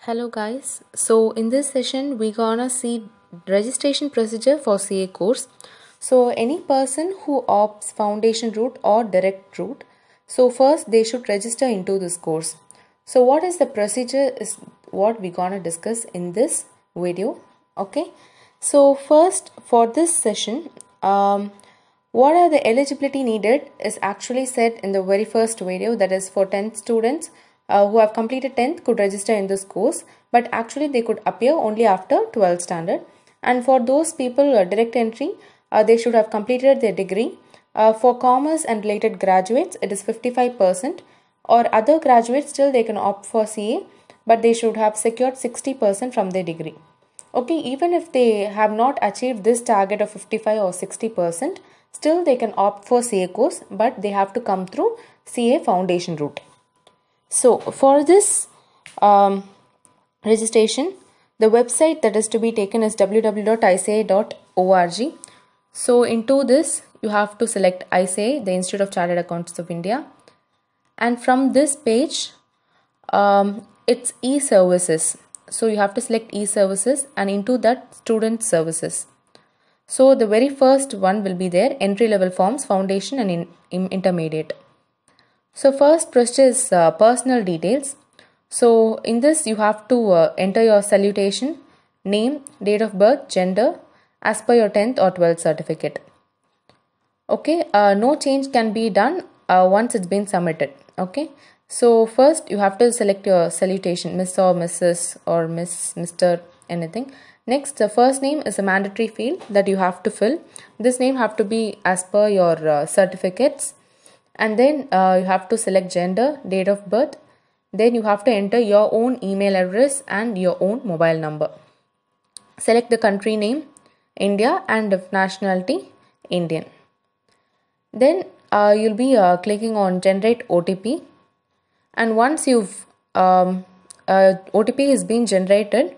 Hello guys, so in this session we gonna see registration procedure for CA course. So any person who opts foundation route or direct route, so first they should register into this course. So what is the procedure is what we gonna discuss in this video. Okay, so first for this session, what are the eligibility needed is actually said in the very first video, that is for 10th students who have completed 10th could register in this course, but actually they could appear only after 12th standard. And for those people direct entry, they should have completed their degree. For commerce and related graduates, it is 55%, or other graduates still they can opt for CA, but they should have secured 60% from their degree. Okay, even if they have not achieved this target of 55 or 60%, still they can opt for CA course, but they have to come through CA foundation route. So for this registration, the website that is to be taken is www.ica.org. So into this, you have to select ICA, the Institute of Chartered Accountants of India. And from this page, it's e-services. So you have to select e-services, and into that student services. So the very first one will be there, entry level forms, foundation and intermediate. So first procedure is personal details. So in this you have to enter your salutation, name, date of birth, gender as per your 10th or 12th certificate. Okay, no change can be done once it's been submitted. Okay, so first you have to select your salutation, Miss or Mrs. or Miss, Mr. anything. Next, the first name is a mandatory field that you have to fill. This name have to be as per your certificates. And then you have to select gender, date of birth. Then you have to enter your own email address and your own mobile number. Select the country name, India, and nationality, Indian. Then you'll be clicking on generate OTP. And once you've OTP has been generated,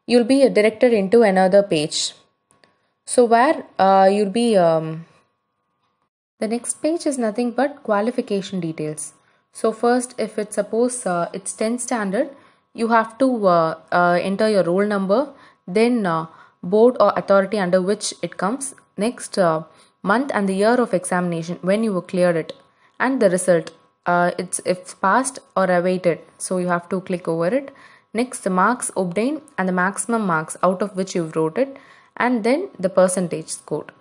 you'll be directed into another page. So where you'll be the next page is nothing but qualification details. So first, if it's suppose it's 10th standard, you have to enter your roll number, then board or authority under which it comes, next month and the year of examination when you cleared it, and the result, it's if passed or awaited, so you have to click over it. Next, the marks obtained and the maximum marks out of which you've wrote it, and then the percentage scored.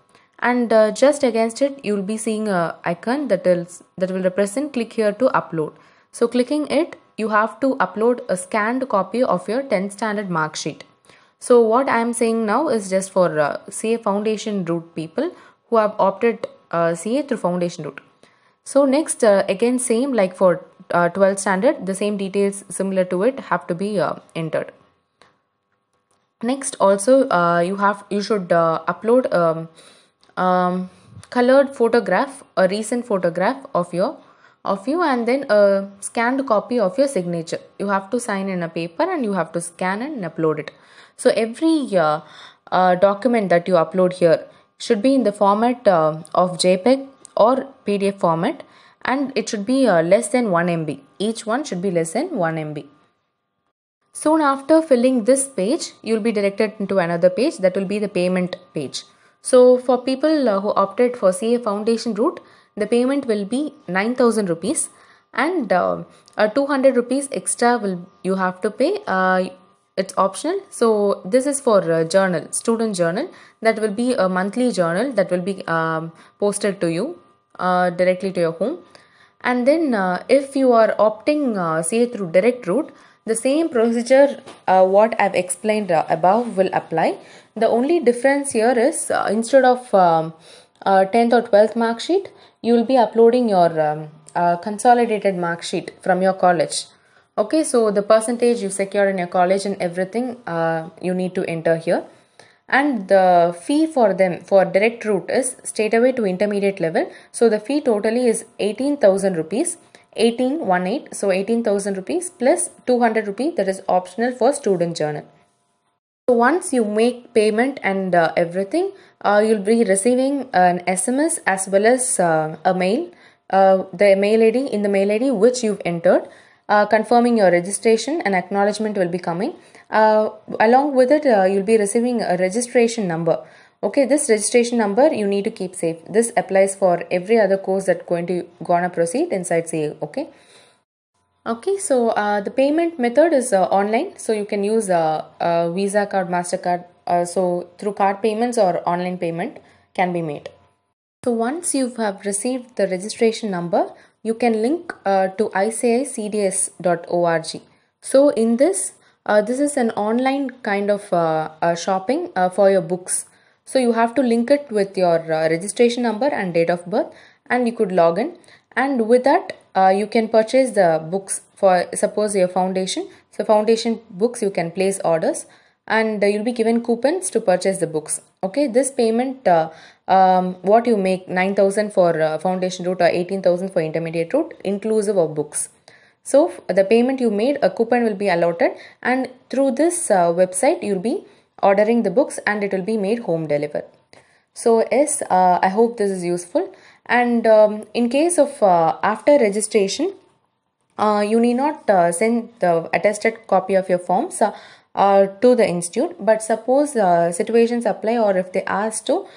And just against it you will be seeing a icon that will represent click here to upload. So clicking it, you have to upload a scanned copy of your 10th standard mark sheet. So what I am saying now is just for CA foundation route people who have opted CA through foundation route. So next, again same like for 12th standard, the same details similar to it have to be entered. Next, also you should upload colored photograph, a recent photograph of you, and then a scanned copy of your signature. You have to sign in a paper and you have to scan and upload it. So every document that you upload here should be in the format of JPEG or PDF format, and it should be less than 1 MB. Each one should be less than 1 MB. Soon after filling this page, you will be directed into another page that will be the payment page. So for people who opted for CA foundation route, the payment will be 9,000 rupees, and 200 rupees extra will you have to pay. It's optional. So this is for journal, student journal, that will be a monthly journal that will be posted to you directly to your home. And then if you are opting CA through direct route, the same procedure what I've explained above will apply. The only difference here is instead of 10th or 12th mark sheet, you will be uploading your consolidated mark sheet from your college. Okay, so the percentage you secured in your college and everything you need to enter here. And the fee for them for direct route is straightaway to intermediate level. So the fee totally is 18,000 rupees. 1818, so 18,000 rupees plus 200 rupees that is optional for student journal. So once you make payment and everything, you'll be receiving an SMS as well as a mail, the mail ID which you've entered. confirming your registration, and acknowledgement will be coming. Along with it, you'll be receiving a registration number. Okay, this registration number you need to keep safe. This applies for every other course that's gonna proceed inside CA. Okay, so the payment method is online, so you can use Visa card, MasterCard. So through card payments or online payment can be made. So once you have received the registration number, you can link to icicds.org. So in this, this is an online kind of shopping for your books. So you have to link it with your registration number and date of birth, and you could log in. And with that, you can purchase the books for, suppose, your foundation. So foundation books, you can place orders, and you'll be given coupons to purchase the books. Okay, this payment, what you make, 9,000 for foundation route or 18,000 for intermediate route, inclusive of books. So the payment you made, a coupon will be allotted, and through this website you'll be ordering the books, and it will be made home delivered. So yes, I hope this is useful. And in case of after registration, you need not send the attested copy of your forms to the institute. But suppose situations apply, or if they ask to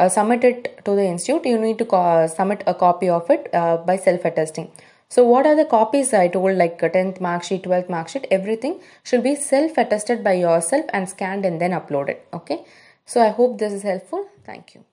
submit it to the institute, you need to submit a copy of it by self-attesting. So what are the copies I told, like 10th mark sheet, 12th mark sheet, everything should be self-attested by yourself and scanned and then uploaded. Okay. So I hope this is helpful. Thank you.